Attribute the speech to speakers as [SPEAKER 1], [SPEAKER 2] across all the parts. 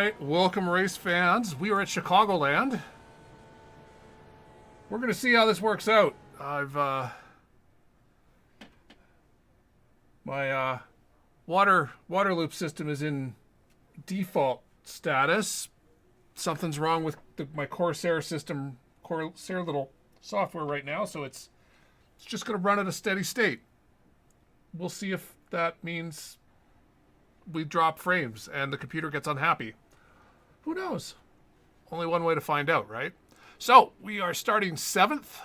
[SPEAKER 1] right, welcome race fans. We are at Chicagoland. We're going to see how this works out. My water loop system is in default status. Something's wrong with my Corsair system, Corsair little software right now, so it's just going to run at a steady state. We'll see if that means we drop frames and the computer gets unhappy. Who knows? Only one way to find out, right? So we are starting 7th.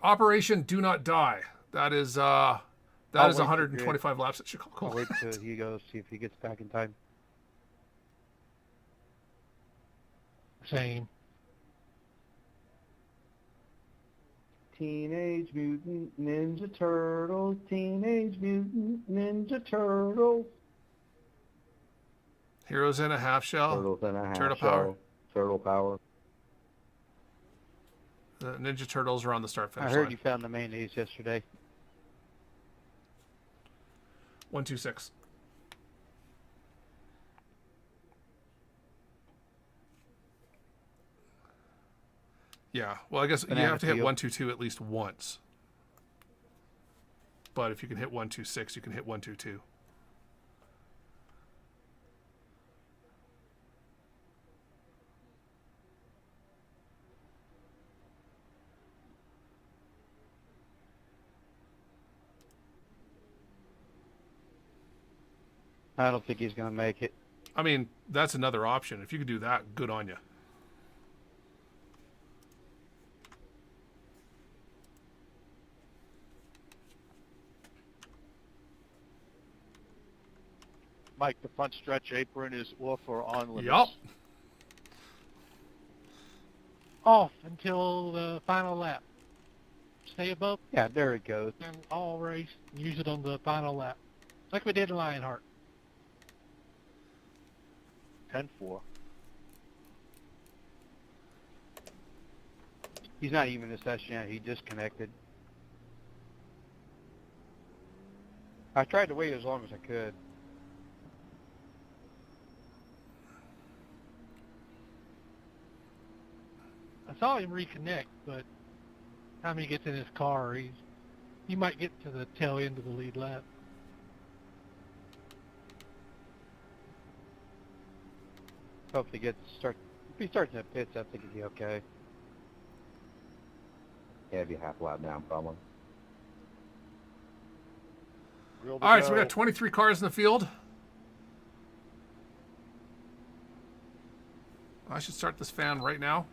[SPEAKER 1] Operation Do Not Die. That is 125 laps at Chicago.
[SPEAKER 2] I'll wait till he goes, see if he gets back in time.
[SPEAKER 3] Same.
[SPEAKER 2] Teenage Mutant Ninja Turtles, Teenage Mutant Ninja Turtles.
[SPEAKER 1] Heroes in a half shell.
[SPEAKER 2] Turtles in a half
[SPEAKER 1] Turtle
[SPEAKER 2] shell.
[SPEAKER 1] power.
[SPEAKER 2] Turtle power.
[SPEAKER 1] The Ninja Turtles are on the start finish
[SPEAKER 2] I heard
[SPEAKER 1] line.
[SPEAKER 2] you found the mayonnaise yesterday.
[SPEAKER 1] 126. Yeah, well, I guess you have to hit 122 at least once. But if you can hit 126, you can hit 122.
[SPEAKER 2] I don't think he's going to make it.
[SPEAKER 1] I mean, that's another option. If you could do that, good on you.
[SPEAKER 4] Mike, the front stretch apron is off or on limits?
[SPEAKER 1] Yup.
[SPEAKER 3] Off until the final lap. Stay above
[SPEAKER 2] Yeah, there it goes.
[SPEAKER 3] and all race. Use it on the final lap. Like we did in Lionheart.
[SPEAKER 4] 10-4.
[SPEAKER 2] He's not even in the session yet. He disconnected. I tried to wait as long as I could.
[SPEAKER 3] I saw him reconnect, but time he gets in his car, he might get to the tail end of the lead lap.
[SPEAKER 2] Hope he gets start. If he starts in the pits, I think he'd be okay. Yeah, it'd be half lap down, probably.
[SPEAKER 1] All right, so we got 23 cars in the field. I should start this fan right now.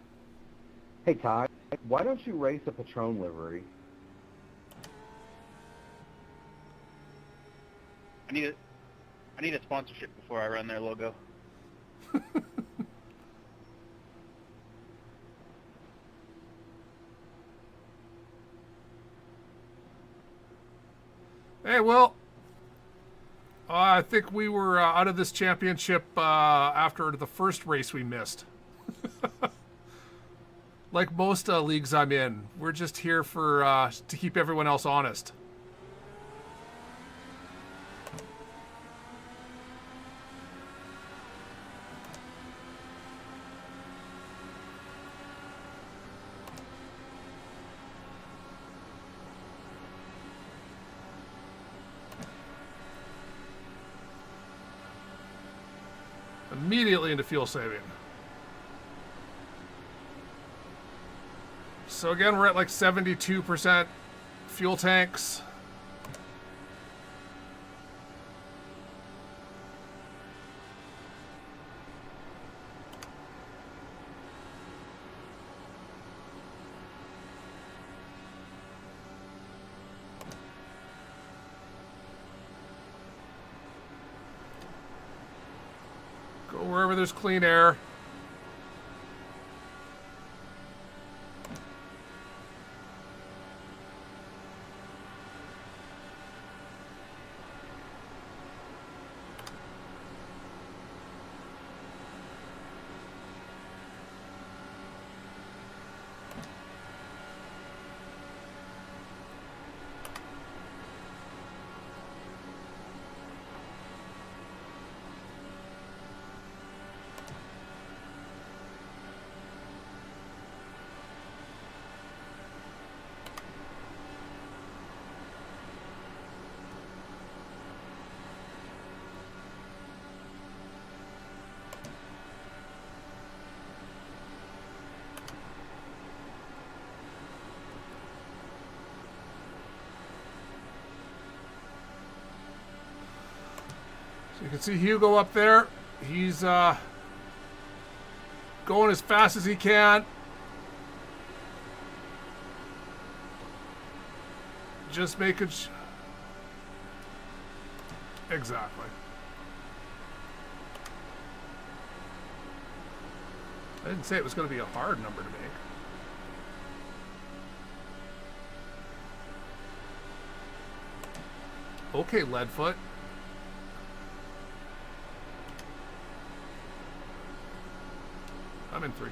[SPEAKER 2] Hey, Ty, why don't you race a Patron livery?
[SPEAKER 4] I need a sponsorship before I run their logo.
[SPEAKER 1] Hey, well, I think we were out of this championship after the first race we missed. Like most leagues I'm in, we're just here for to keep everyone else honest. Immediately into fuel saving. So again, we're at like 72% fuel tanks. Go wherever there's clean air. You can see Hugo up there. He's going as fast as he can. Just making exactly. I didn't say it was going to be a hard number to make. Okay, Leadfoot. I'm in 3.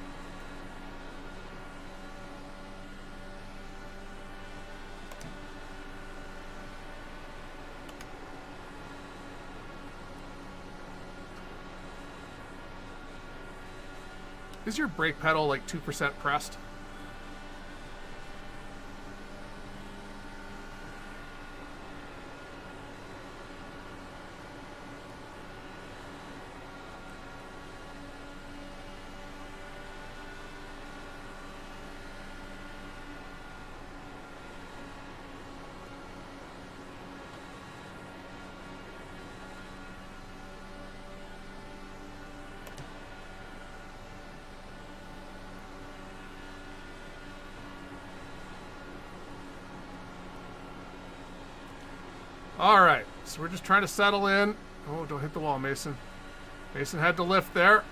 [SPEAKER 1] Is your brake pedal like 2% pressed? All right, so we're just trying to settle in. Oh, don't hit the wall, Mason. Mason had to lift there.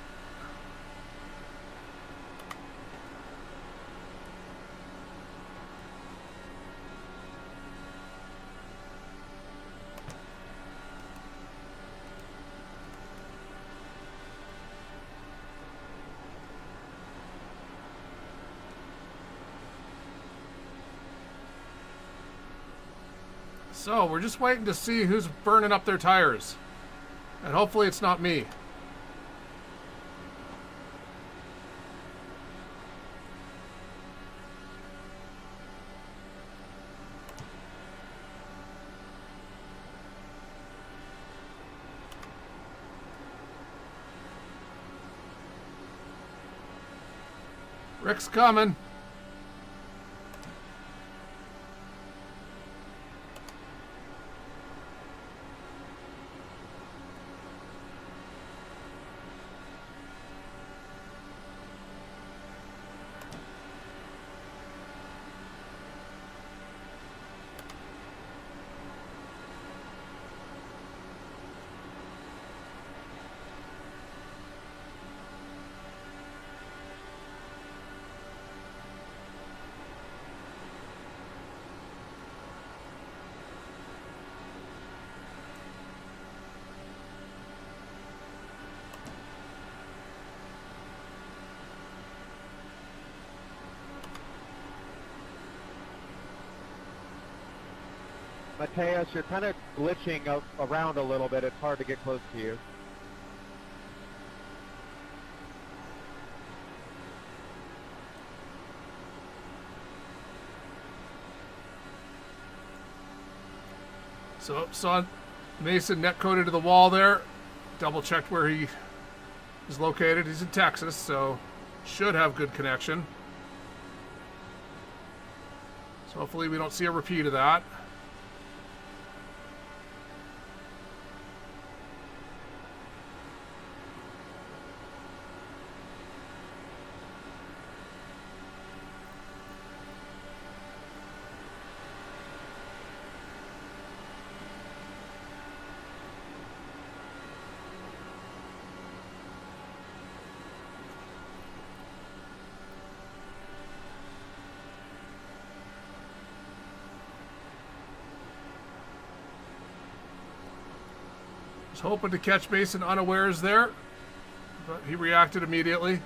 [SPEAKER 1] So we're just waiting to see who's burning up their tires. And hopefully it's not me. Rick's coming.
[SPEAKER 5] Mateus, you're kind of glitching around a little bit. It's hard to get close to you.
[SPEAKER 1] So saw Mason net coded to the wall there. Double checked where he is located. He's in Texas, so should have good connection. So hopefully we don't see a repeat of that. Was hoping to catch Mason unawares there, but he reacted immediately.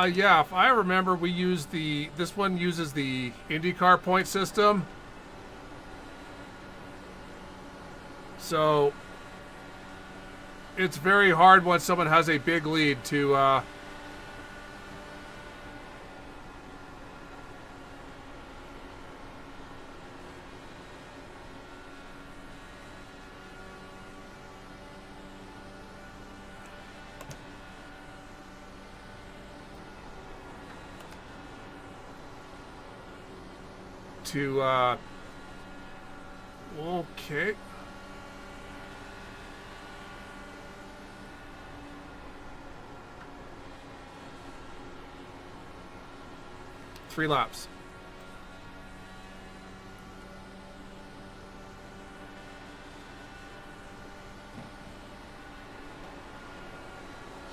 [SPEAKER 1] Yeah, if I remember, we use this one uses the IndyCar point system. So it's very hard when someone has a big lead to okay. Three laps.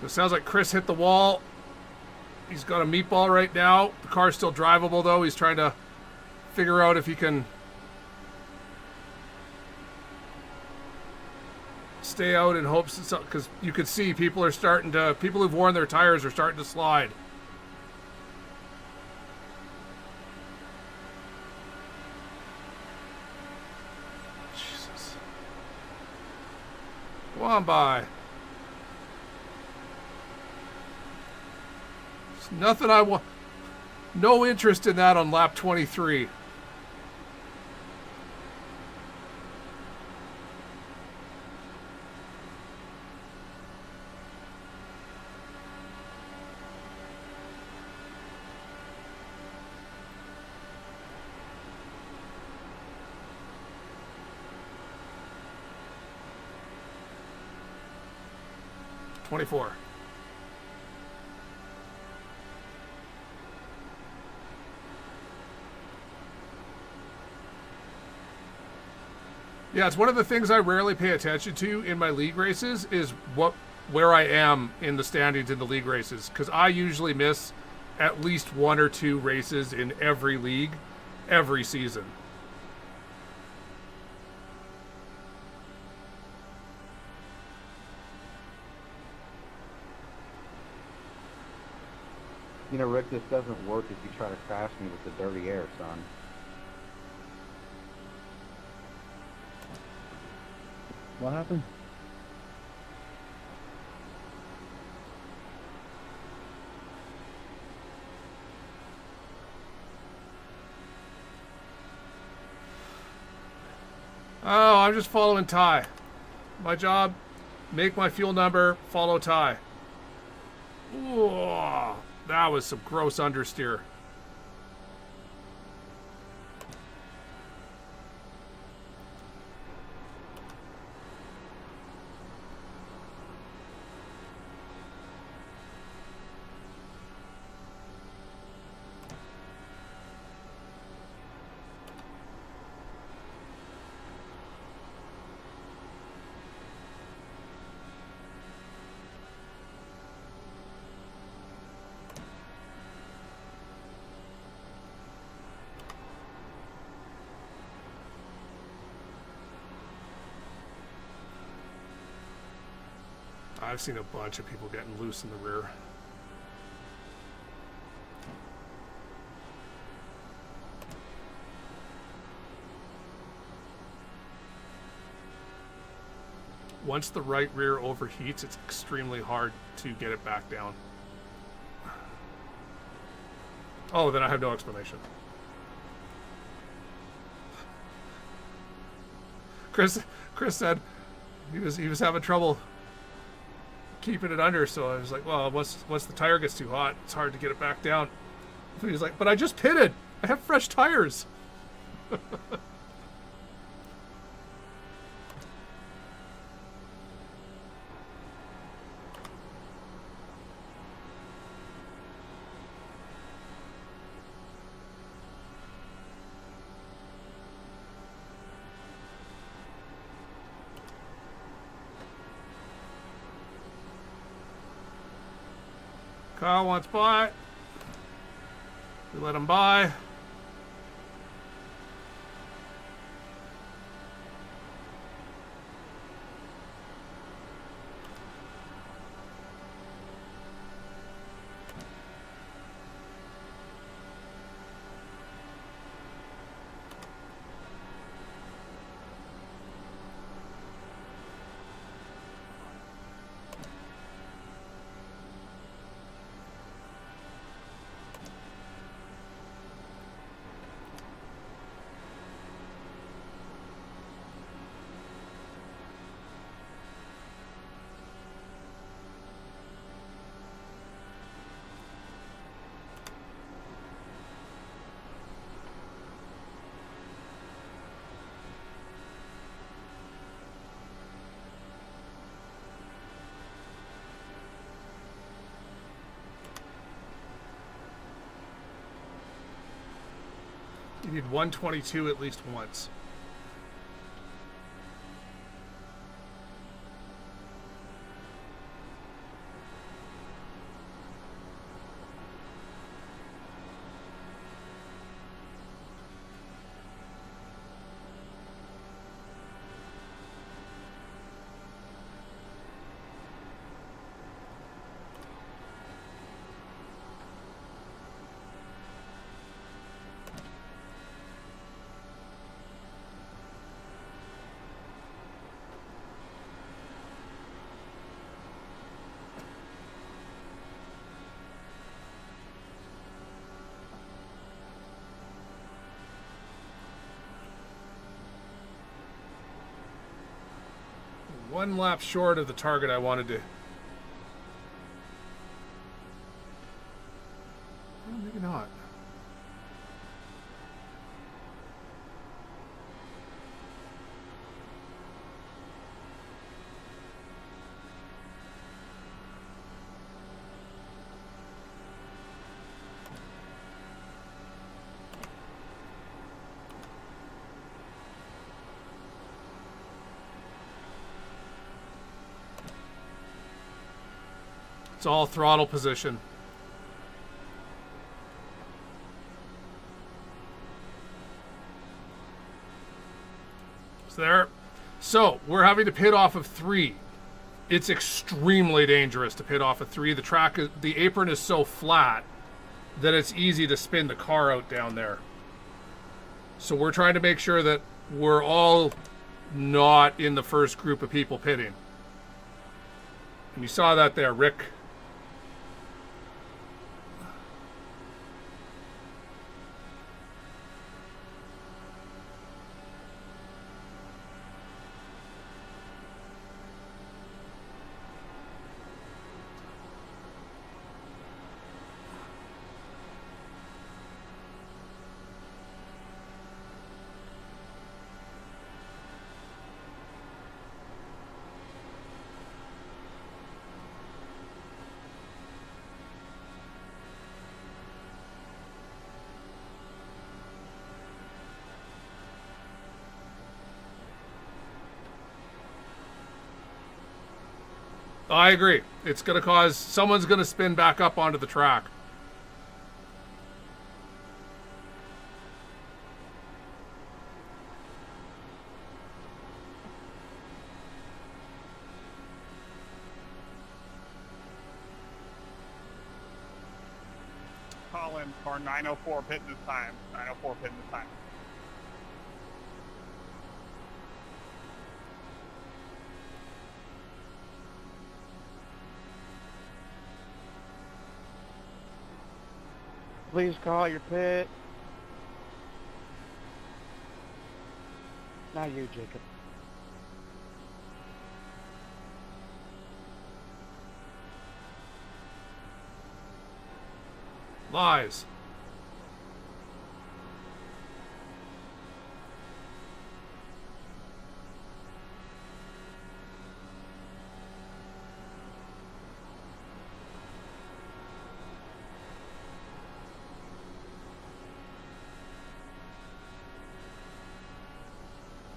[SPEAKER 1] So it sounds like Chris hit the wall. He's got a meatball right now. The car's still drivable though. He's trying to figure out if he can stay out in hopes, because you could see people who've worn their tires are starting to slide. Jesus. Go on by. There's nothing I want. No interest in that on lap 23. '24. Yeah, it's one of the things I rarely pay attention to in my league races is where I am in the standings in the league races, because I usually miss at least one or two races in every league every season.
[SPEAKER 2] You know, Rick, this doesn't work if you try to crash me with the dirty air, son.
[SPEAKER 6] What happened?
[SPEAKER 1] Oh, I'm just following Ty. My job, make my fuel number, follow Ty. Ooh, that was some gross understeer. I've seen a bunch of people getting loose in the rear. Once the right rear overheats, it's extremely hard to get it back down. Oh, then I have no explanation. Chris said he was having trouble keeping it under, so I was like, well, once the tire gets too hot, it's hard to get it back down. He was like, but I just pitted. I have fresh tires. Kyle wants by. We let him by. You need 122 at least once. One lap short of the target I wanted to. Well, maybe not. It's all throttle position. There. So we're having to pit off of 3. It's extremely dangerous to pit off of 3. The track, the apron is so flat that it's easy to spin the car out down there. So we're trying to make sure that we're all not in the first group of people pitting. And you saw that there, Rick. I agree. It's going to cause... someone's going to spin back up onto the track.
[SPEAKER 7] Call in for 904 pitting this time. 904 pitting this time.
[SPEAKER 5] Please call your pit. Now you, Jacob.
[SPEAKER 1] Lies.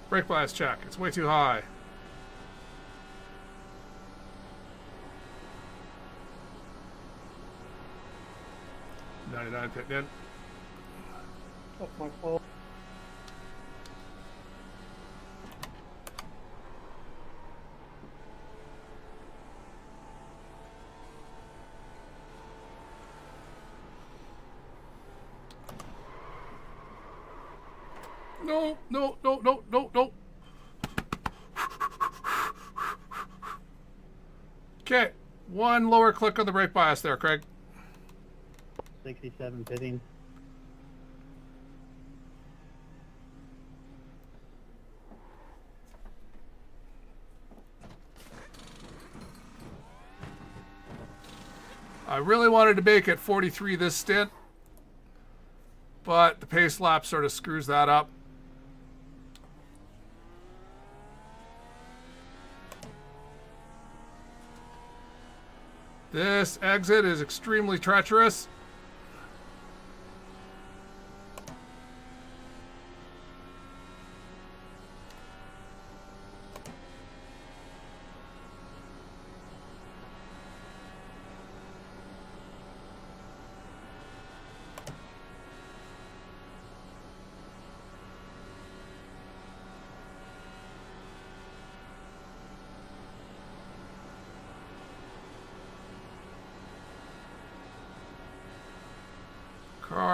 [SPEAKER 1] Brake bias check. It's way too high. .99 pitting in.
[SPEAKER 2] That's my fault.
[SPEAKER 1] No, no, no, no, no, no. Okay, one lower click on the brake bias there, Craig.
[SPEAKER 2] 67 pitting.
[SPEAKER 1] I really wanted to make it 43 this stint, but the pace lap sort of screws that up. This exit is extremely treacherous.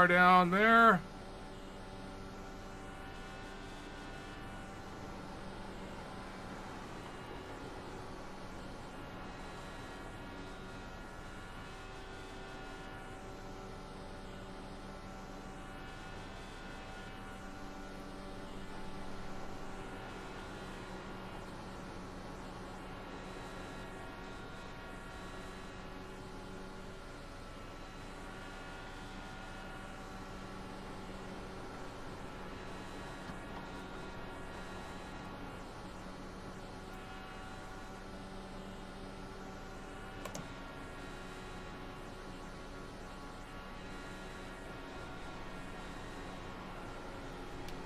[SPEAKER 1] car down there.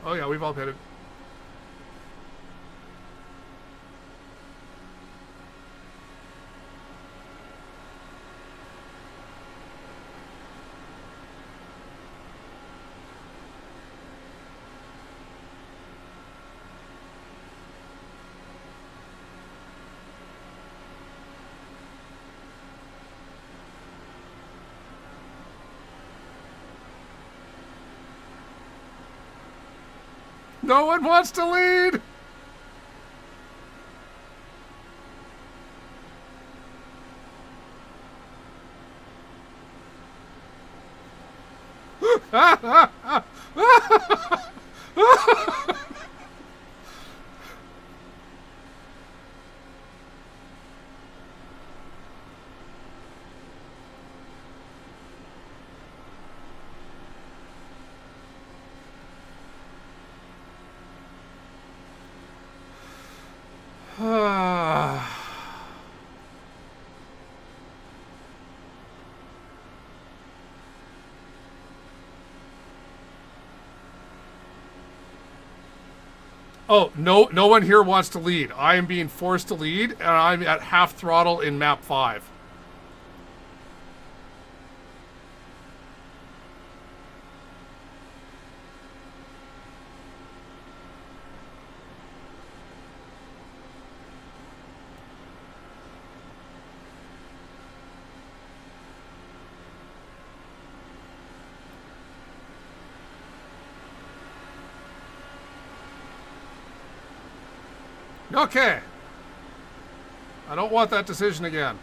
[SPEAKER 1] Oh yeah, we've all pitted. No one wants to lead. Oh, no one here wants to lead. I am being forced to lead, and I'm at half throttle in map 5. Okay. I don't want that decision again.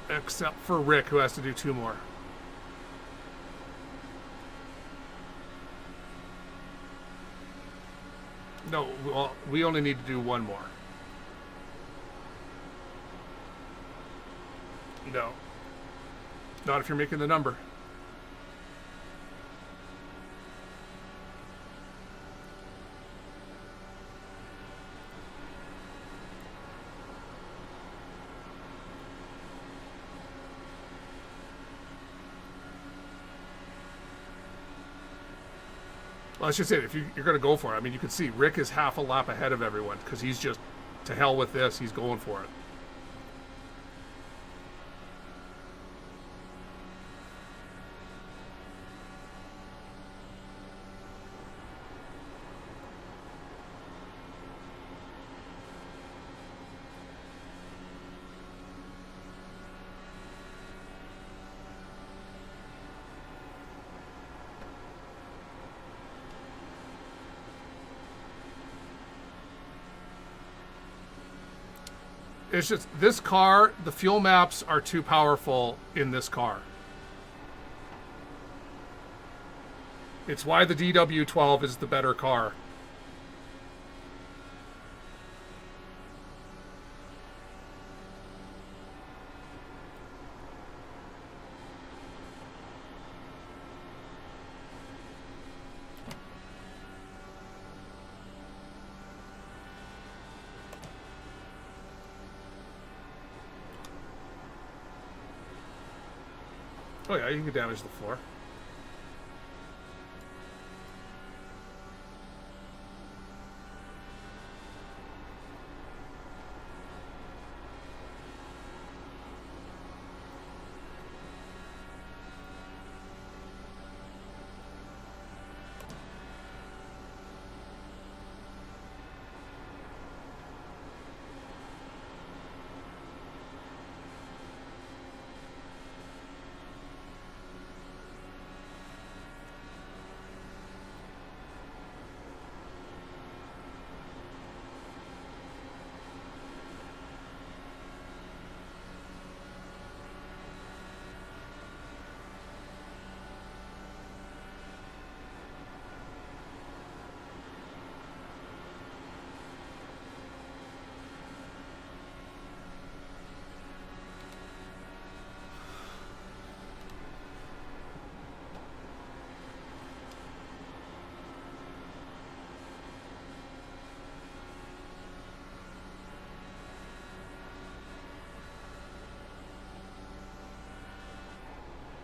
[SPEAKER 1] Except for Rick, who has to do 2 more. No, well, we only need to do 1 more. No. Not if you're making the number. Well, that's just it. If you're going to go for it, I mean, you can see Rick is half a lap ahead of everyone because he's just, to hell with this, he's going for it. It's just, this car, the fuel maps are too powerful in this car. It's why the DW12 is the better car. Oh yeah, you can damage the floor.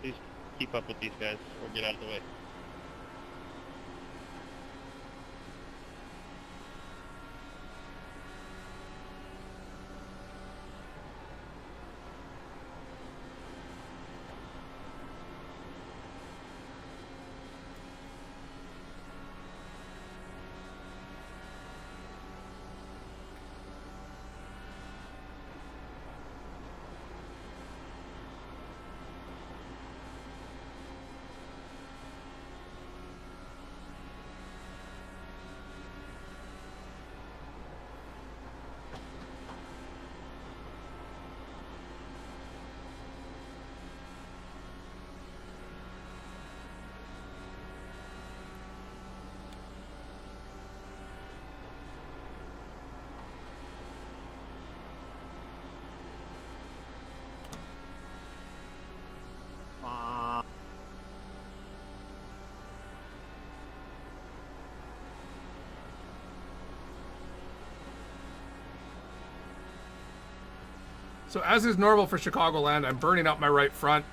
[SPEAKER 4] Please keep up with these guys or get out of the way.
[SPEAKER 1] So as is normal for Chicagoland, I'm burning up my right front.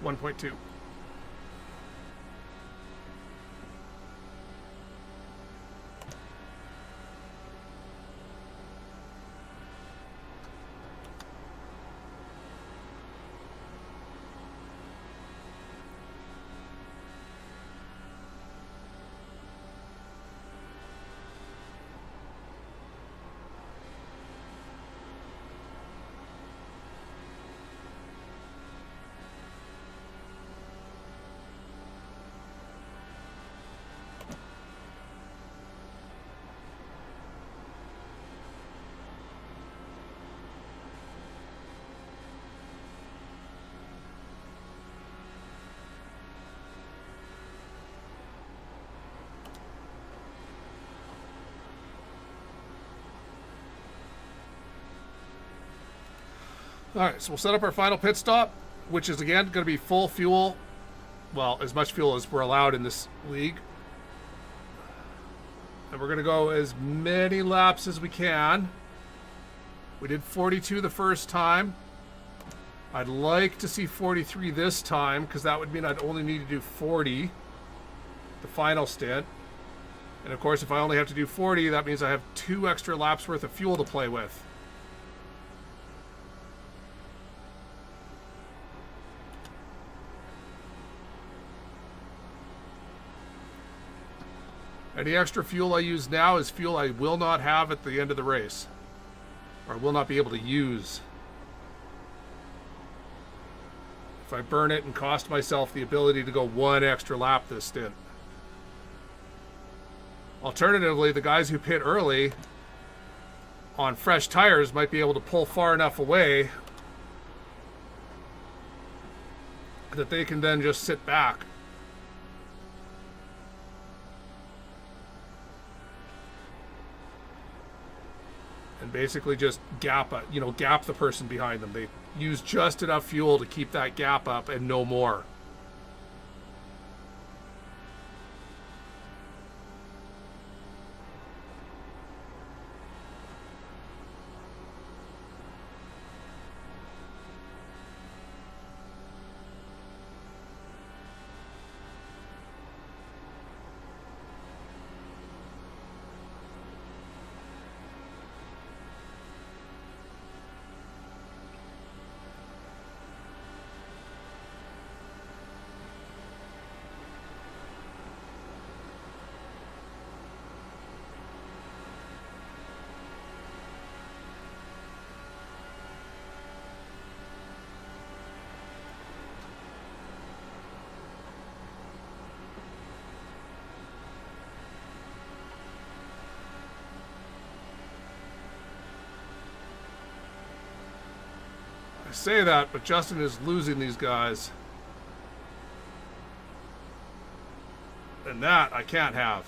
[SPEAKER 1] One 1.2. All right, so we'll set up our final pit stop, which is again going to be full fuel. Well, as much fuel as we're allowed in this league. And we're going to go as many laps as we can. We did 42 the first time. I'd like to see 43 this time, because that would mean I'd only need to do 40 the final stint. And of course, if I only have to do 40, that means I have 2 extra laps worth of fuel to play with. Any extra fuel I use now is fuel I will not have at the end of the race, or will not be able to use. If I burn it and cost myself the ability to go 1 extra lap this stint. Alternatively, the guys who pit early on fresh tires might be able to pull far enough away that they can then just sit back. And basically just gap the person behind them. They use just enough fuel to keep that gap up and no more. say that, but Justin is losing these guys. And that I can't have.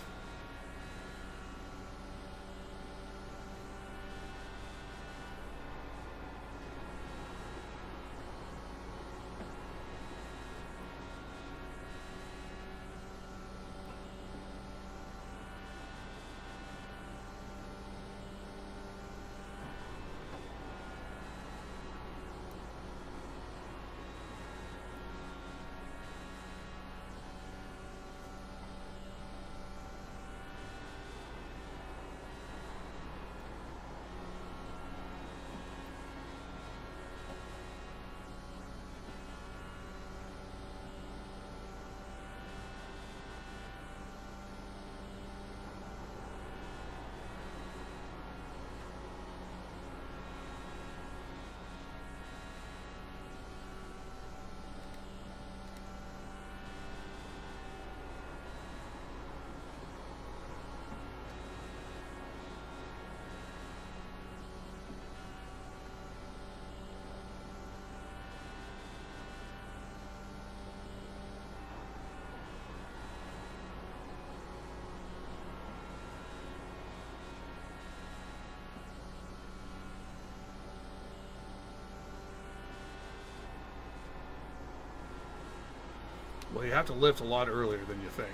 [SPEAKER 1] Well, you have to lift a lot earlier than you think.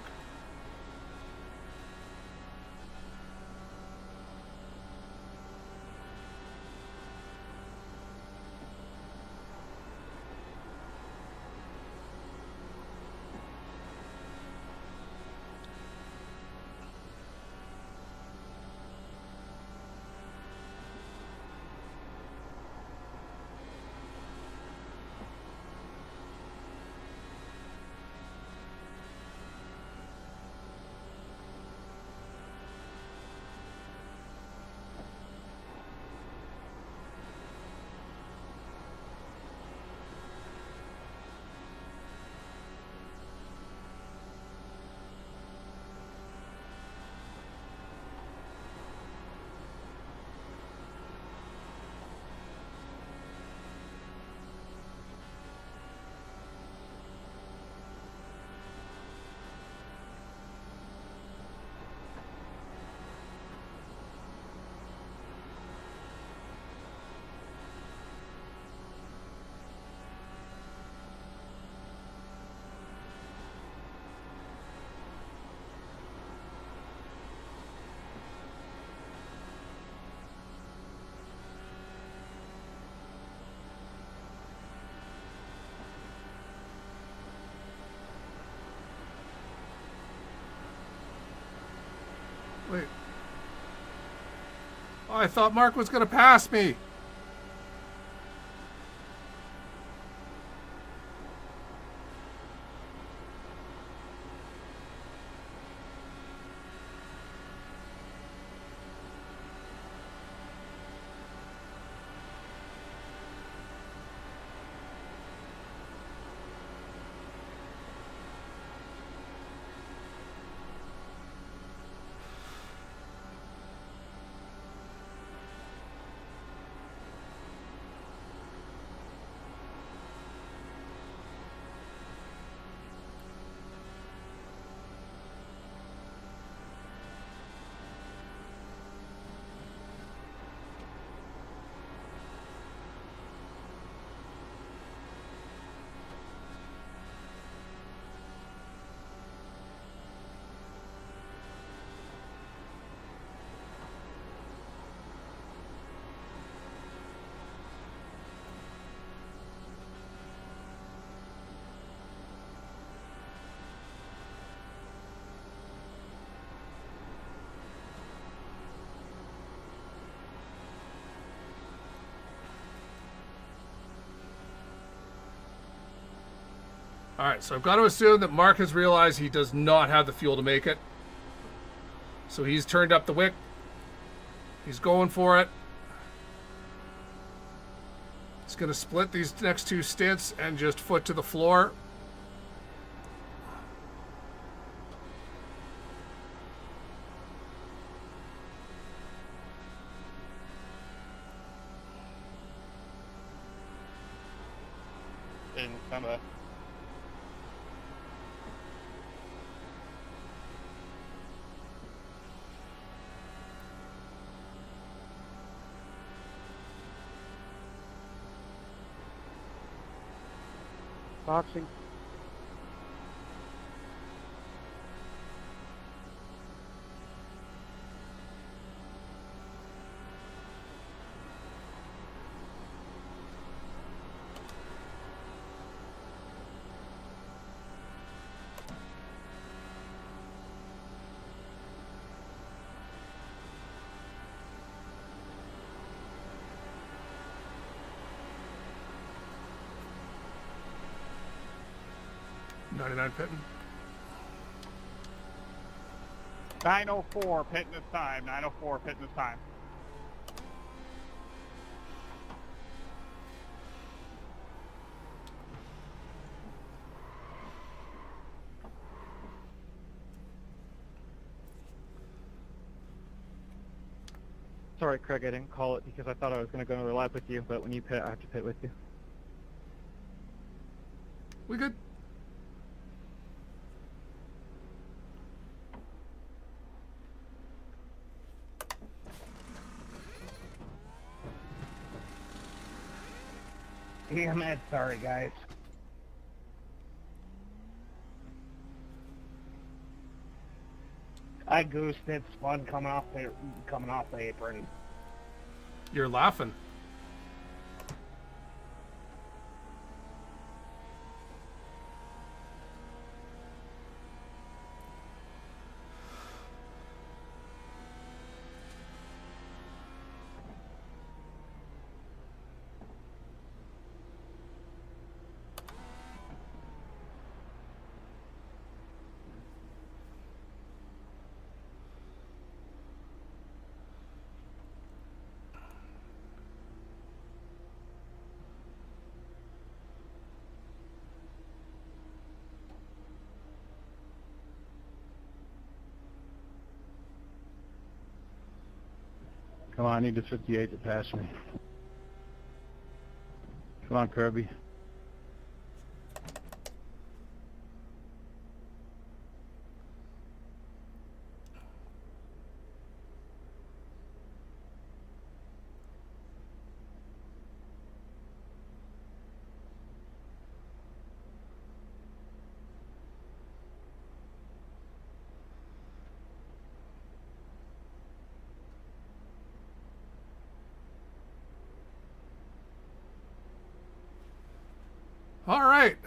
[SPEAKER 1] Wait. Oh, I thought Mark was going to pass me. All right, so I've got to assume that Mark has realized he does not have the fuel to make it. So he's turned up the wick. He's going for it. He's going to split these next two stints and just foot to the floor.
[SPEAKER 4] in summer.
[SPEAKER 5] Boxing.
[SPEAKER 1] .99 pitting.
[SPEAKER 7] 904 pitting this time. 904 pitting this time.
[SPEAKER 5] Sorry, Craig, I didn't call it because I thought I was going to go another lap with you, but when you pit, I have to pit with you.
[SPEAKER 1] We good?
[SPEAKER 2] Damn it, sorry guys. I goosed it, spun coming off the apron.
[SPEAKER 1] You're laughing.
[SPEAKER 6] Come on, I need the 58 to pass me. Come on, Kirby.
[SPEAKER 1] All right.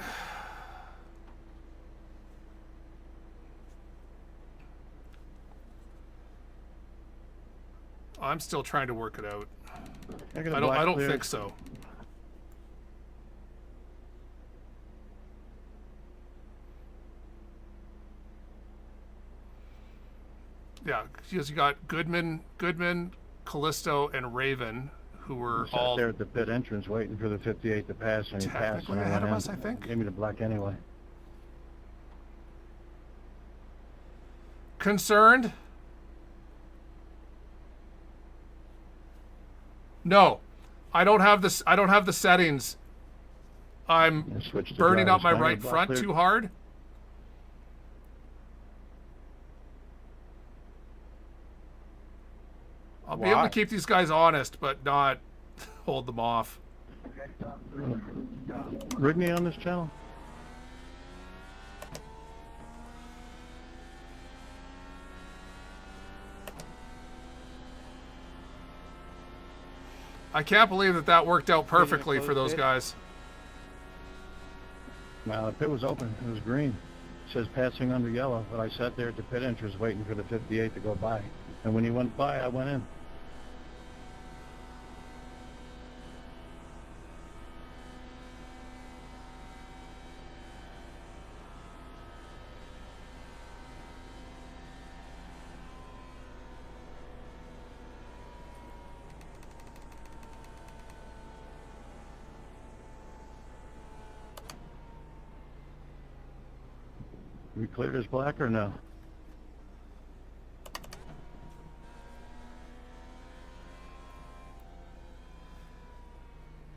[SPEAKER 1] I'm still trying to work it out. I don't think so. Yeah, because you got Goodman, Callisto, and Raven, who were
[SPEAKER 6] Sat
[SPEAKER 1] all
[SPEAKER 6] there at the pit entrance waiting for the 58 to pass, and he passed.
[SPEAKER 1] technically
[SPEAKER 6] And I
[SPEAKER 1] ahead of
[SPEAKER 6] went
[SPEAKER 1] us,
[SPEAKER 6] in.
[SPEAKER 1] I think.
[SPEAKER 6] Gave me the black anyway.
[SPEAKER 1] Concerned? No, I don't have this. I don't have the settings. I'm
[SPEAKER 6] I switched to
[SPEAKER 1] burning up
[SPEAKER 6] drivers,
[SPEAKER 1] my
[SPEAKER 6] finally
[SPEAKER 1] right
[SPEAKER 6] black
[SPEAKER 1] front
[SPEAKER 6] cleared.
[SPEAKER 1] too hard. I'll be able to keep these guys honest, but not hold them off.
[SPEAKER 6] Rig me on this channel.
[SPEAKER 1] I can't believe that that worked out perfectly for those guys.
[SPEAKER 6] Now the pit was open. It was green. It says passing under yellow, but I sat there at the pit entrance waiting for the 58 to go by. And when he went by, I went in. We cleared as black or no?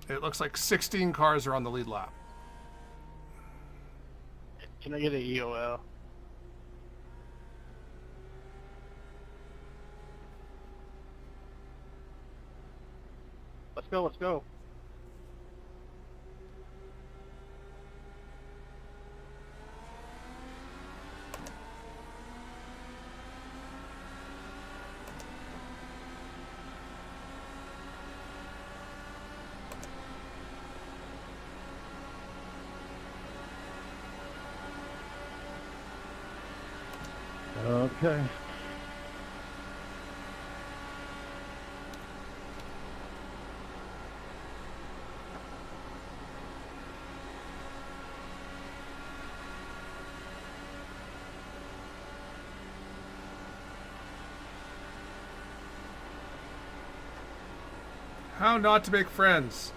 [SPEAKER 1] It looks like 16 cars are on the lead lap.
[SPEAKER 3] Can I get an EOL?
[SPEAKER 5] Let's go, let's go.
[SPEAKER 6] Okay.
[SPEAKER 1] How not to make friends.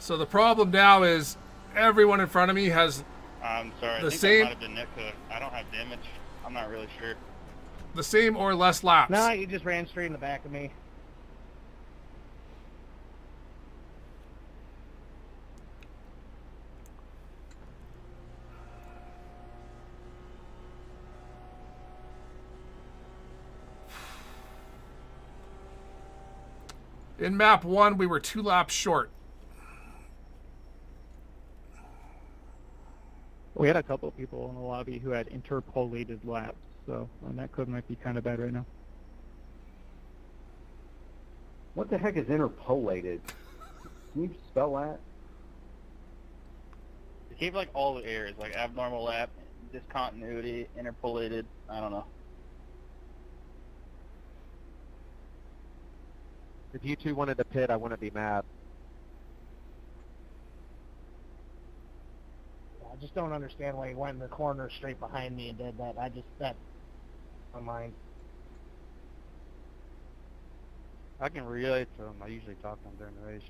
[SPEAKER 1] So the problem now is everyone in front of me has
[SPEAKER 4] I'm sorry.
[SPEAKER 1] The
[SPEAKER 4] I think
[SPEAKER 1] same-
[SPEAKER 4] that might have been Nick. I don't have damage. I'm not really sure.
[SPEAKER 1] the same or less laps.
[SPEAKER 2] No, you just ran straight in the back of me.
[SPEAKER 1] In map 1, we were 2 laps short.
[SPEAKER 5] We had a couple of people in the lobby who had interpolated laps, so and that might be kind of bad right now.
[SPEAKER 2] What the heck is interpolated? Can you spell that?
[SPEAKER 4] It gave like all the errors, like abnormal lap, discontinuity, interpolated. I don't know.
[SPEAKER 8] If you two wanted to pit, I wouldn't be mad.
[SPEAKER 2] I just don't understand why he went in the corner straight behind me and did that. That, my mind.
[SPEAKER 5] I can relate to them. I usually talk to them during the race.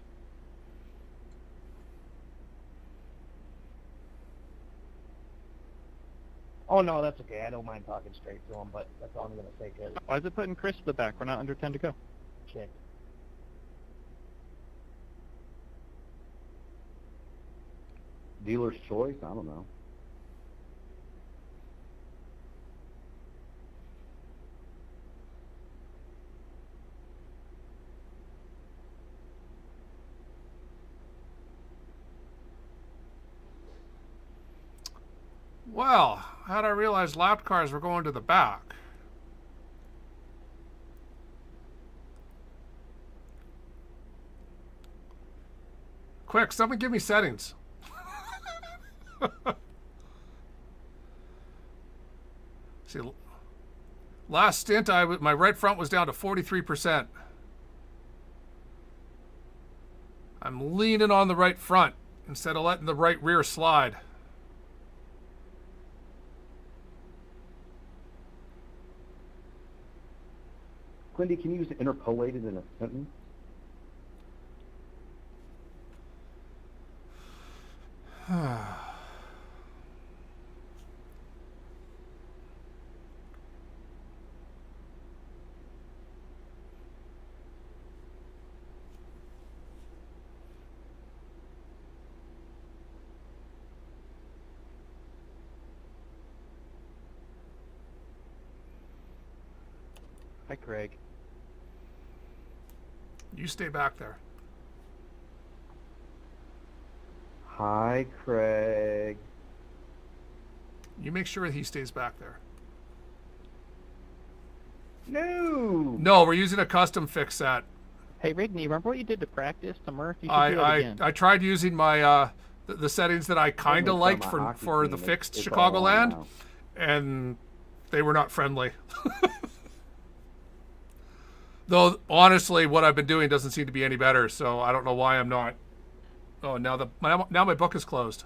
[SPEAKER 2] Oh no, that's okay. I don't mind talking straight to him, but that's all I'm gonna say. Cause
[SPEAKER 5] Why is it putting Chris to the back? We're not under 10 to go.
[SPEAKER 2] shit. Dealer's choice? I don't know.
[SPEAKER 1] Well, how'd I realize lap cars were going to the back? Quick, someone give me settings. See, last stint, my right front was down to 43%. I'm leaning on the right front instead of letting the right rear slide.
[SPEAKER 2] Quindy, can you use interpolated in a sentence?
[SPEAKER 8] Hi, Craig.
[SPEAKER 1] You stay back there.
[SPEAKER 2] Hi, Craig.
[SPEAKER 1] You make sure he stays back there.
[SPEAKER 2] No.
[SPEAKER 1] No, we're using a custom fix set.
[SPEAKER 9] Hey, Rigney, remember what you did to practice to Murph? You should do it again.
[SPEAKER 1] I tried using my the settings that I kind of
[SPEAKER 2] From
[SPEAKER 1] liked
[SPEAKER 2] a
[SPEAKER 1] for
[SPEAKER 2] hockey
[SPEAKER 1] the
[SPEAKER 2] team,
[SPEAKER 1] fixed
[SPEAKER 2] it's all on
[SPEAKER 1] Chicagoland,
[SPEAKER 2] now.
[SPEAKER 1] and they were not friendly. Though honestly, what I've been doing doesn't seem to be any better, so I don't know why I'm not. Oh, now my book is closed.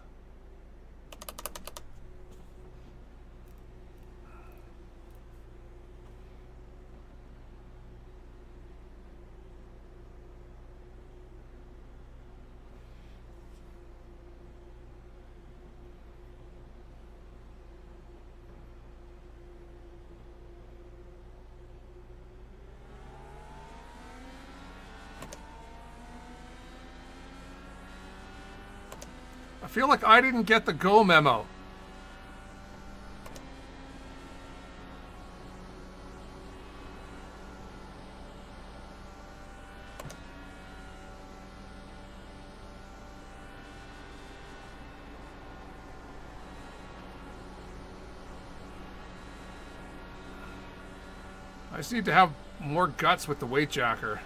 [SPEAKER 1] I feel like I didn't get the go memo. I just need to have more guts with the weight jacker.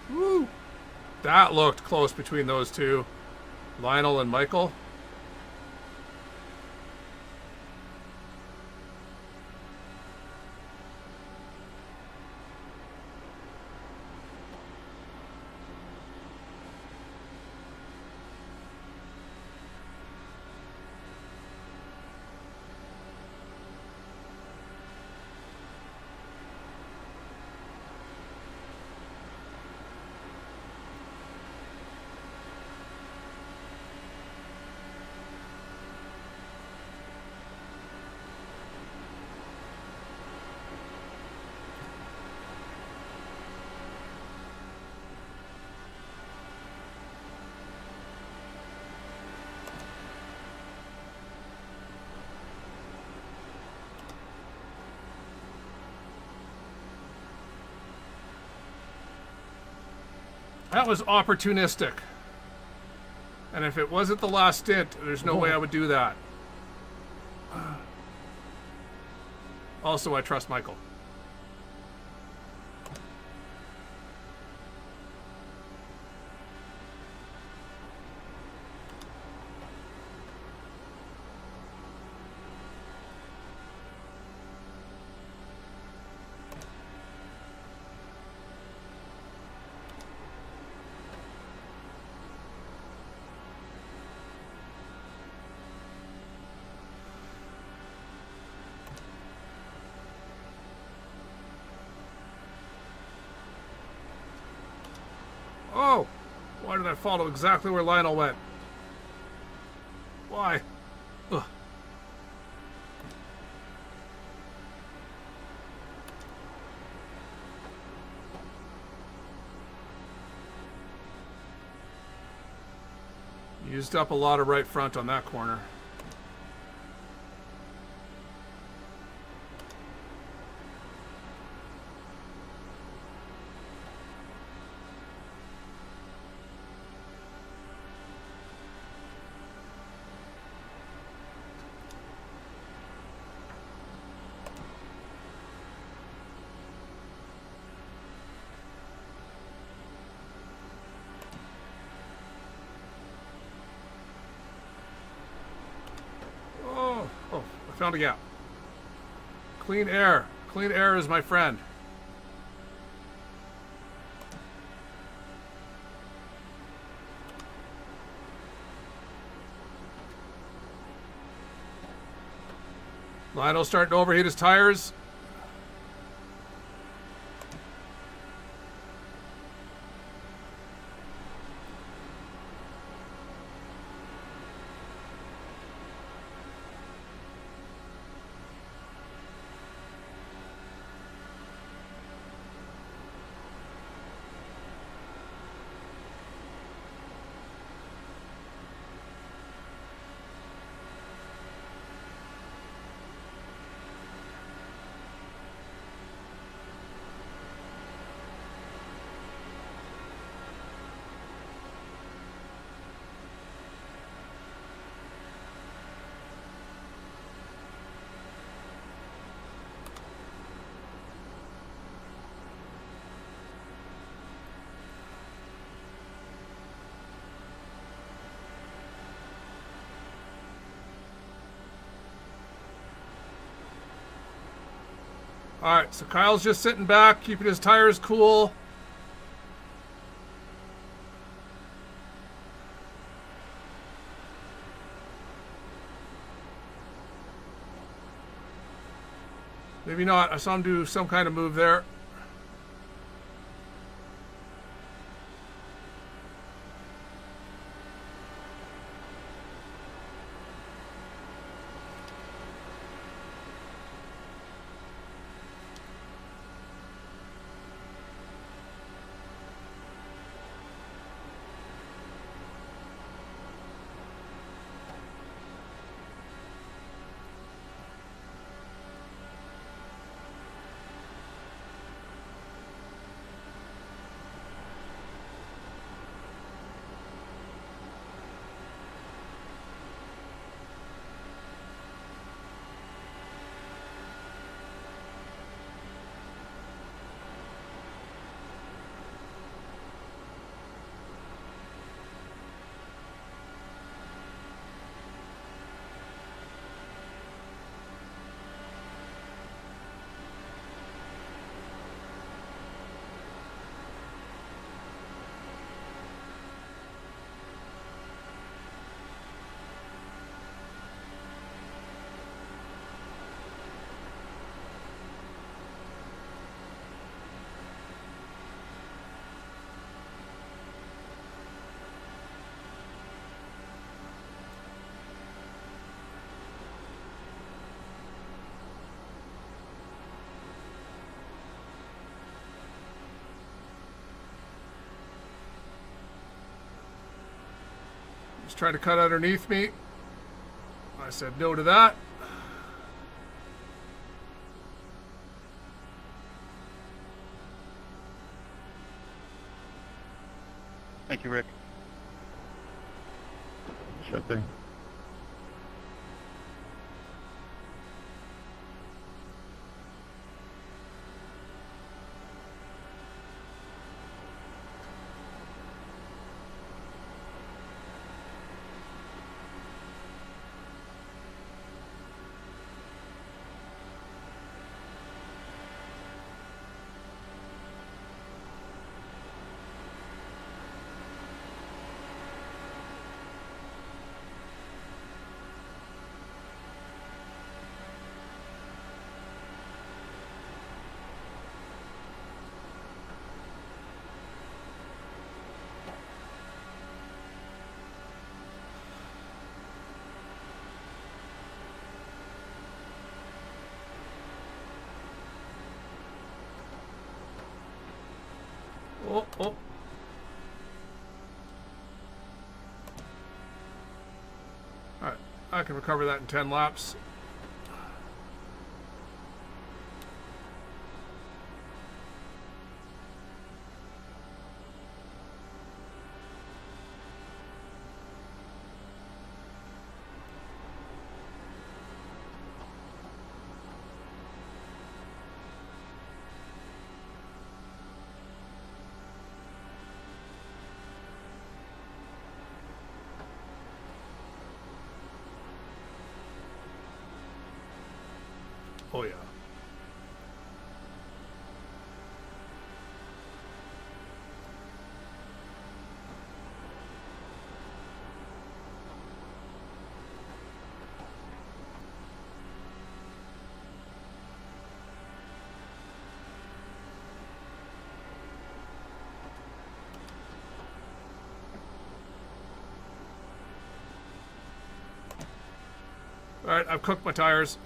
[SPEAKER 1] Woo! That looked close between those two, Lionel and Michael. That was opportunistic. And if it wasn't the last stint, there's no way I would do that. Also, I trust Michael. Oh! Why did I follow exactly where Lionel went? Why? Ugh. Used up a lot of right front on that corner. Oh, I found a gap. Clean air. Clean air is my friend. Lionel's starting to overheat his tires. All right, so Kyle's just sitting back, keeping his tires cool. Maybe not. I saw him do some kind of move there. He's trying to cut underneath me. I said no to that.
[SPEAKER 4] Thank you, Rick.
[SPEAKER 6] Sure thing.
[SPEAKER 1] Oh, oh. Alright, I can recover that in 10 laps. Oh yeah. All right, I've cooked my tires.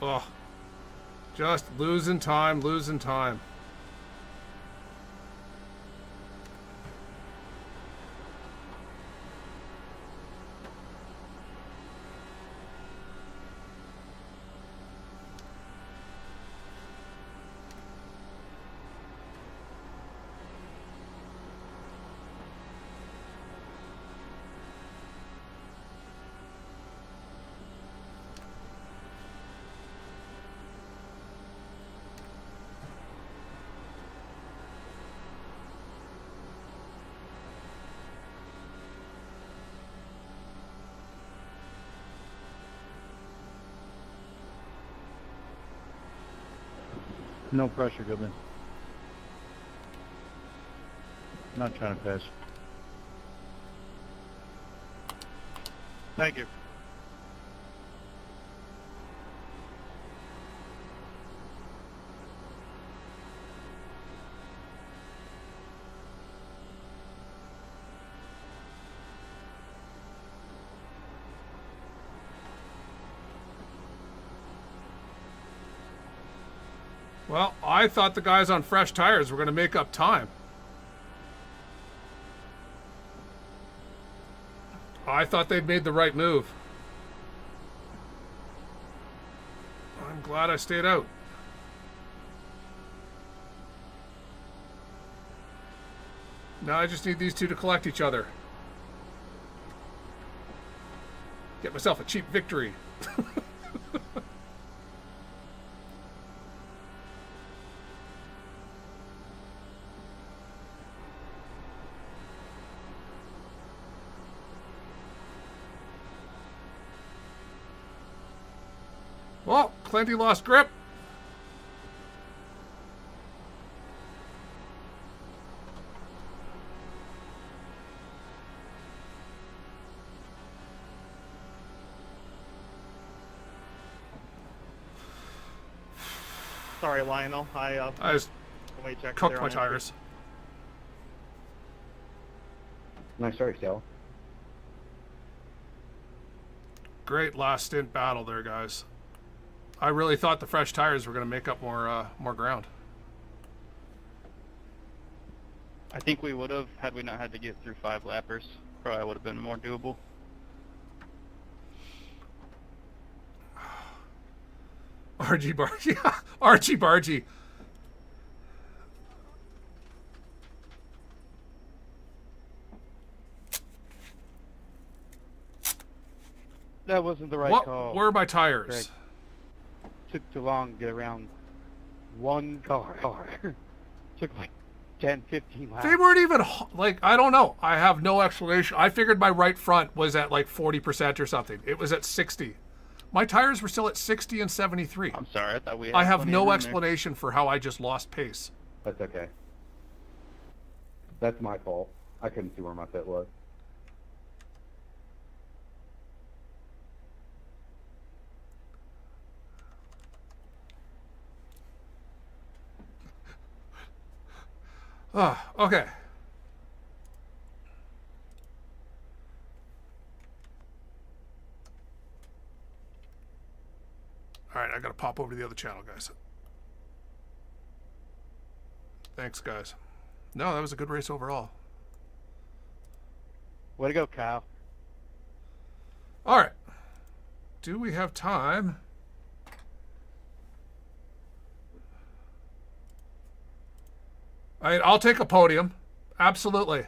[SPEAKER 1] Oh, just losing time, losing time.
[SPEAKER 6] No pressure, Goodman. Not trying to pass.
[SPEAKER 7] Thank you.
[SPEAKER 1] Well, I thought the guys on fresh tires were going to make up time. I thought they'd made the right move. I'm glad I stayed out. Now I just need these two to collect each other. Get myself a cheap victory. Well, Clenty lost grip.
[SPEAKER 5] Sorry, Lionel. I
[SPEAKER 1] just
[SPEAKER 5] wait, check
[SPEAKER 1] cooked
[SPEAKER 5] there
[SPEAKER 1] my
[SPEAKER 5] on
[SPEAKER 1] tires.
[SPEAKER 2] Nice start, Sal.
[SPEAKER 1] Great last stint battle there, guys. I really thought the fresh tires were going to make up more ground.
[SPEAKER 4] I think we would have, had we not had to get through 5 lappers. Probably would have been more doable.
[SPEAKER 1] Argy Bargy. Archie Bargy.
[SPEAKER 5] That wasn't the right
[SPEAKER 1] What
[SPEAKER 5] call.
[SPEAKER 1] were my tires?
[SPEAKER 5] Greg. Took too long to get around one car. Took like 10, 15 laps.
[SPEAKER 1] They weren't even, like, I don't know. I have no explanation. I figured my right front was at like 40% or something. It was at 60. My tires were still at 60 and 73.
[SPEAKER 4] I'm sorry, I thought we had
[SPEAKER 1] I have
[SPEAKER 4] plenty of
[SPEAKER 1] no
[SPEAKER 4] room there.
[SPEAKER 1] explanation for how I just lost pace.
[SPEAKER 2] That's okay. That's my fault. I couldn't see where my pit was.
[SPEAKER 1] Ah, okay. All right, I got to pop over to the other channel, guys. Thanks, guys. No, that was a good race overall.
[SPEAKER 5] Way to go, Kyle.
[SPEAKER 1] All right. Do we have time? I'll take a podium. Absolutely.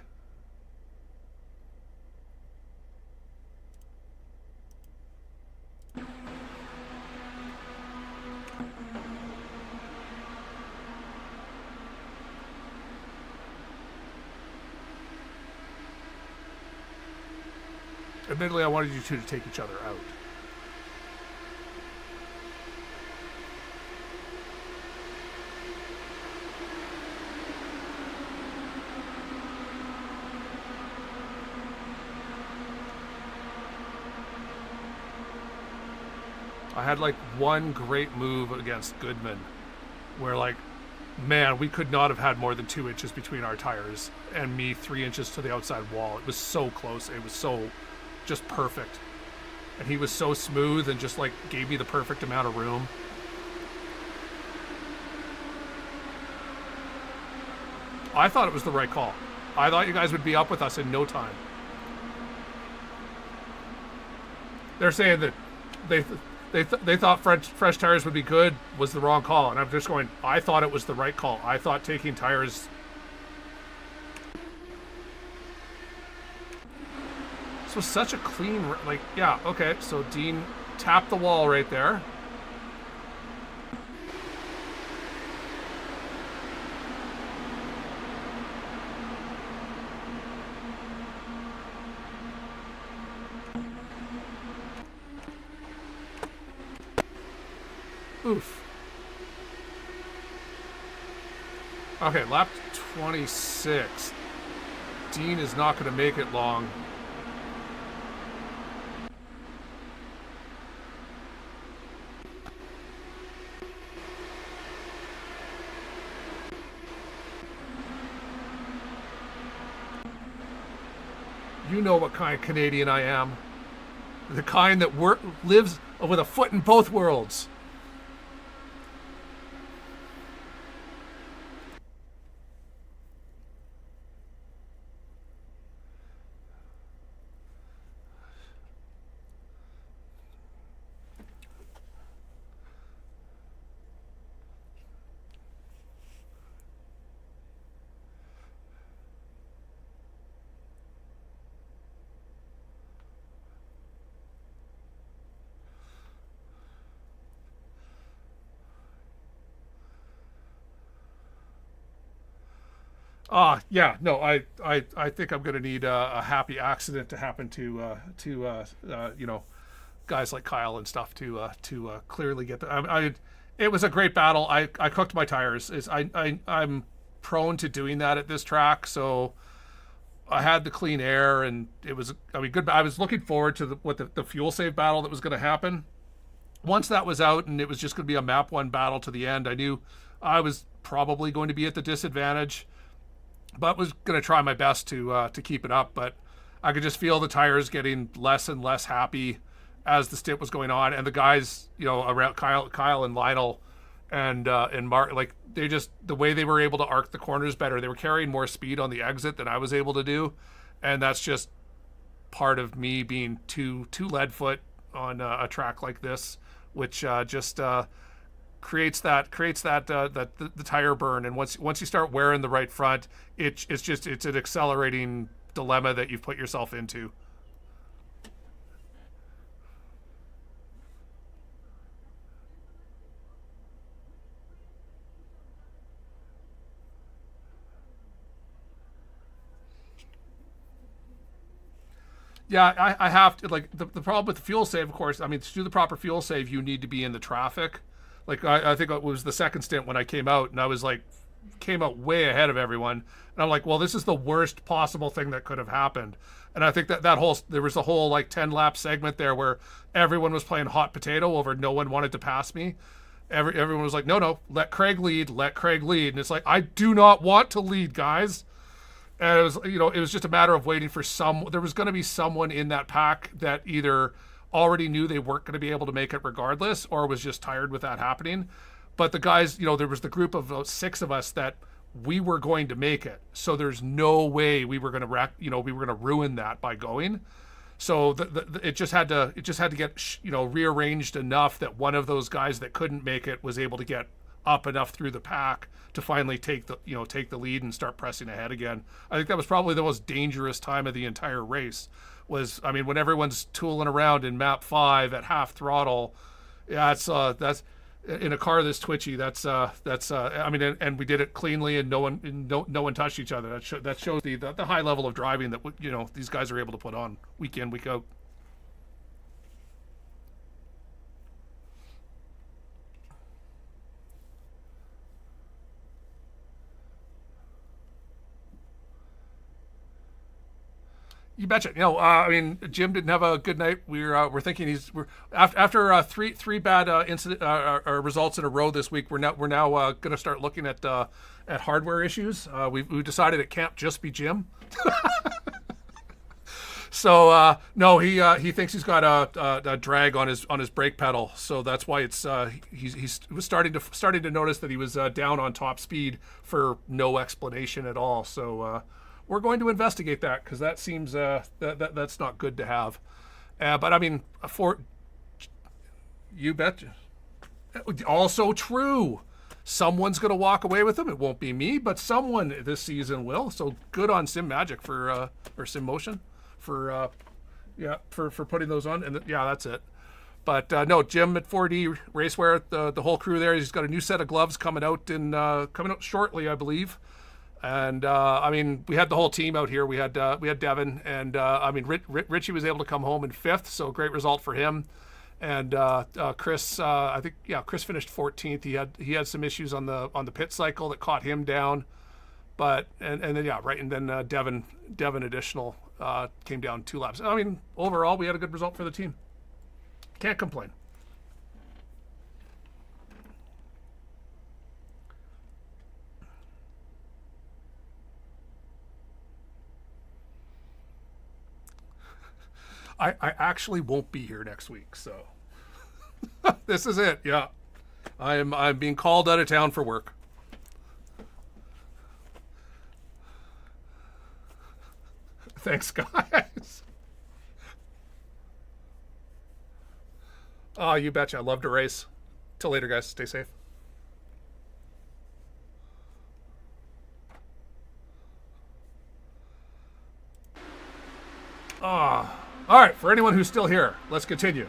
[SPEAKER 1] Admittedly, I wanted you two to take each other out. I had like one great move against Goodman where, like, man, we could not have had more than 2 inches between our tires and me 3 inches to the outside wall. It was so close. It was so just perfect. And he was so smooth and just like gave me the perfect amount of room. I thought it was the right call. I thought you guys would be up with us in no time. They're saying that they thought fresh tires would be good, was the wrong call. And I'm just going, I thought it was the right call. I thought taking tires... This was such a clean... Like, yeah, okay. So Dean tapped the wall right there. Oof. Okay, lap 26. Dean is not going to make it long. You know what kind of Canadian I am. The kind that lives with a foot in both worlds. Yeah, no, I think I'm going to need a happy accident to happen to you know, guys like Kyle and stuff to clearly get the. It was a great battle. I cooked my tires. I'm prone to doing that at this track, so I had the clean air, and it was, I mean, good. I was looking forward to the fuel save battle that was going to happen. Once that was out, and it was just going to be a map 1 battle to the end, I knew I was probably going to be at the disadvantage, but was going to try my best to keep it up. But I could just feel the tires getting less and less happy as the stint was going on, and the guys, you know, around Kyle and Lionel and Mark, like, they just, the way they were able to arc the corners better, they were carrying more speed on the exit than I was able to do, and that's just part of me being too lead foot on a track like this, which just creates the tire burn. And once you start wearing the right front, it's an accelerating dilemma that you've put yourself into. Yeah, I have to, like, the problem with the fuel save, of course, I mean, to do the proper fuel save, you need to be in the traffic. Like, I think it was the second stint when I came out, and I was like, came out way ahead of everyone. And I'm like, well, this is the worst possible thing that could have happened. And I think there was a whole, like, 10-lap segment there where everyone was playing hot potato over no one wanted to pass me. Everyone was like, no, let Craig lead. And it's like, I do not want to lead, guys. And it was, you know, it was just a matter of waiting for there was going to be someone in that pack that either already knew they weren't going to be able to make it regardless, or was just tired with that happening. But the guys, you know, there was the group of about 6 of us that we were going to make it. So there's no way we were going to ruin that by going. So it just had to get, you know, rearranged enough that one of those guys that couldn't make it was able to get up enough through the pack to finally take the lead and start pressing ahead again. I think that was probably the most dangerous time of the entire race. Was, I mean, when everyone's tooling around in map 5 at half throttle, yeah, that's in a car this twitchy. I mean, and we did it cleanly, and no one touched each other. That shows the high level of driving that, you know, these guys are able to put on week in, week out. You betcha. You know, I mean, Jim didn't have a good night. We're thinking after three bad results in a row this week. We're now going to start looking at hardware issues. We've decided it can't just be Jim. So no, he thinks he's got a drag on his brake pedal, so that's why it's he's was starting to notice that he was down on top speed for no explanation at all. So we're going to investigate that, because that seems that's not good to have. But I mean, you betcha. Also true. Someone's going to walk away with them. It won't be me, but someone this season will. So good on Sim Magic or Sim Motion for putting those on. And that's it. But no, Jim at 4D Racewear, the whole crew there. He's got a new set of gloves coming out shortly, I believe. And I mean, we had the whole team out here. We had Devin, and I mean, Richie was able to come home in 5th, so great result for him. And Chris, I think, Chris finished 14th. He had some issues on the pit cycle that caught him down, but and then Devin additional came down 2 laps. I mean, overall, we had a good result for the team. Can't complain. I actually won't be here next week, so this is it. Yeah, I'm being called out of town for work. Thanks, guys. Oh, you betcha. I love to race. Till later, guys. Stay safe. All right, for anyone who's still here, let's continue.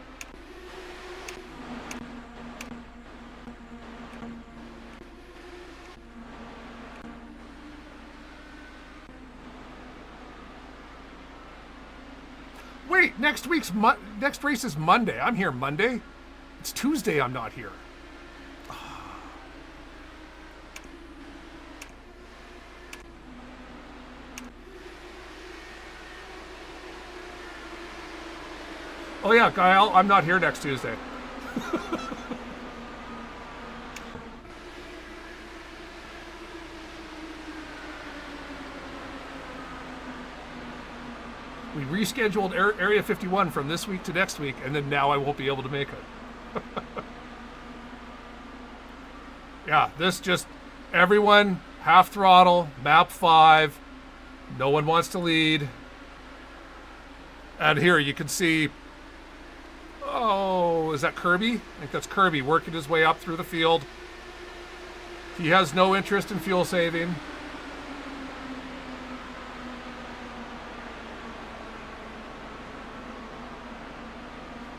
[SPEAKER 1] Wait, next race is Monday. I'm here Monday. It's Tuesday I'm not here. Oh yeah, Kyle, I'm not here next Tuesday. We rescheduled Area 51 from this week to next week, and then now I won't be able to make it. Yeah, this just, everyone, half throttle, map 5, no one wants to lead. And here you can see, oh, is that Kirby? I think that's Kirby working his way up through the field. He has no interest in fuel saving.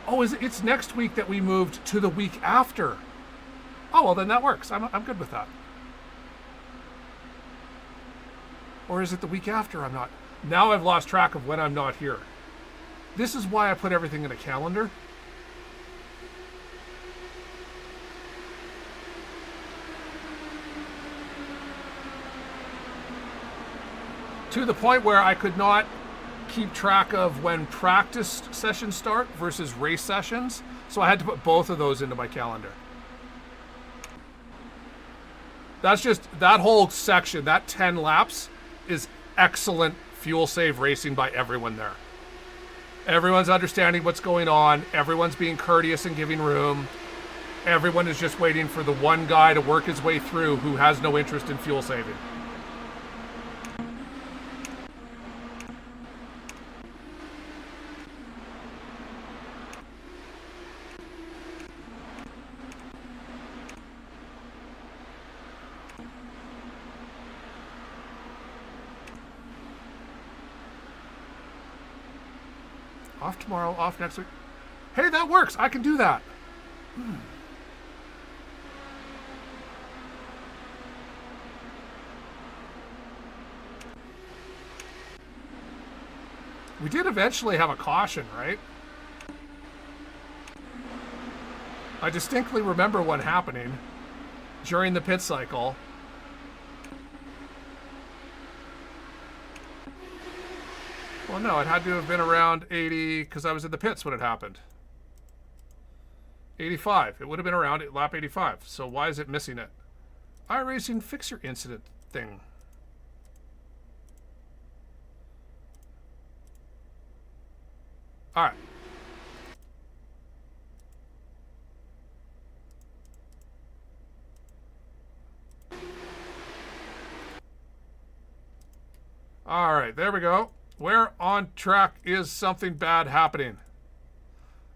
[SPEAKER 1] Oh, it's next week that we moved to the week after. Oh, well, then that works. I'm good with that. Or is it the week after I'm not? Now I've lost track of when I'm not here. This is why I put everything in a calendar. To the point where I could not keep track of when practice sessions start versus race sessions. So I had to put both of those into my calendar. That's just, that whole section, that 10 laps is excellent fuel save racing by everyone there. Everyone's understanding what's going on. Everyone's being courteous and giving room. Everyone is just waiting for the one guy to work his way through who has no interest in fuel saving. Off tomorrow, off next week. Hey, that works. I can do that. We did eventually have a caution, right? I distinctly remember one happening during the pit cycle. Well, no, it had to have been around 80 because I was in the pits when it happened. 85. It would have been around lap 85. So why is it missing it? iRacing, fix your incident thing. All right. All right, there we go. Where on track is something bad happening?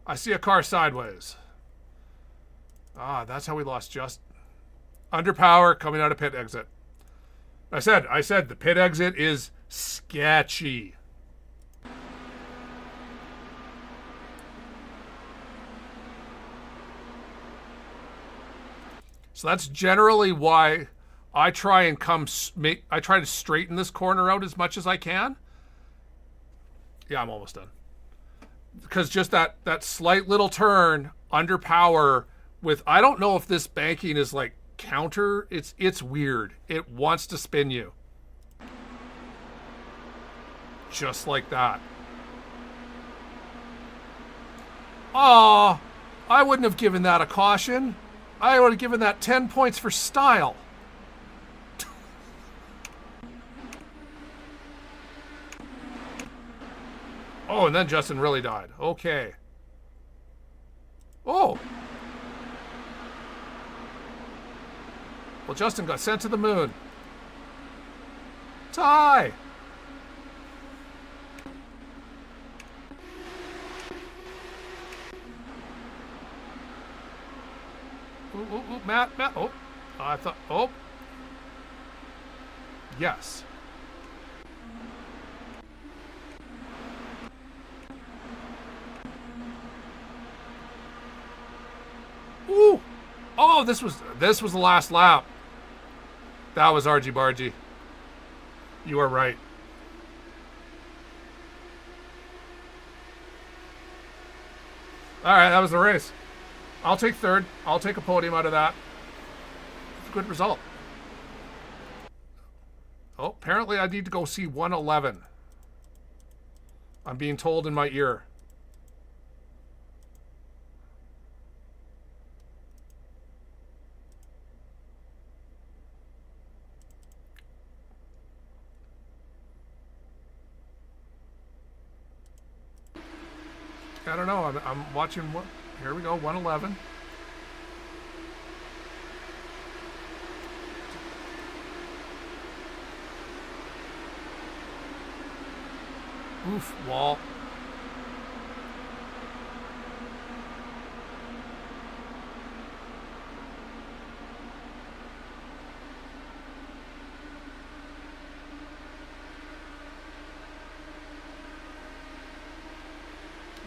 [SPEAKER 1] I see a car sideways. Ah, that's how we lost just under power coming out of pit exit. I said the pit exit is sketchy. So that's generally why I try and I try to straighten this corner out as much as I can. Yeah, I'm almost done. Because just that slight little turn under power with, I don't know if this banking is like counter. It's weird. It wants to spin you. Just like that. Aw, I wouldn't have given that a caution. I would have given that 10 points for style. Oh, and then Justin really died. Okay. Oh. Well, Justin got sent to the moon. Tie. Ooh, Matt. Oh, I thought. Oh. Yes. Ooh. Oh, this was the last lap. That was argy bargy. You are right. All right, that was the race. I'll take third. I'll take a podium out of that. It's a good result. Oh, apparently I need to go see 111. I'm being told in my ear. I don't know. I'm watching what. Here we go. 111. Oof, wall.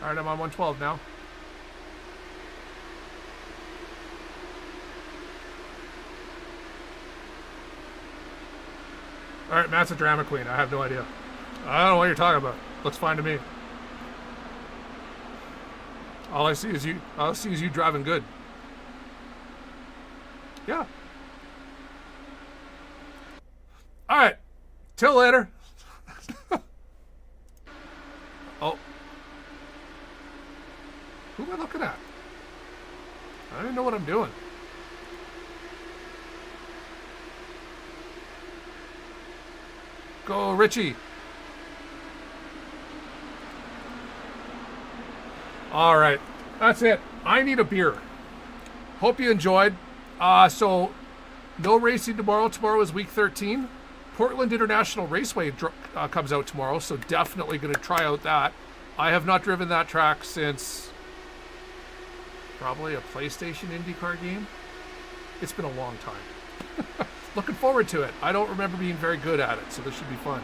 [SPEAKER 1] All right, I'm on 112 now. All right, Matt's a drama queen. I have no idea. I don't know what you're talking about. Looks fine to me. All I see is you. All I see is you driving good. Yeah. All right. Till later. Oh. Who am I looking at? I don't even know what I'm doing. Go, Richie. All right. That's it. I need a beer. Hope you enjoyed. So, no racing tomorrow. Tomorrow is week 13. Portland International Raceway comes out tomorrow, so definitely going to try out that. I have not driven that track since probably a PlayStation IndyCar game. It's been a long time. Looking forward to it. I don't remember being very good at it, so this should be fun.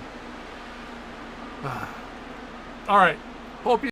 [SPEAKER 1] All right. Hope you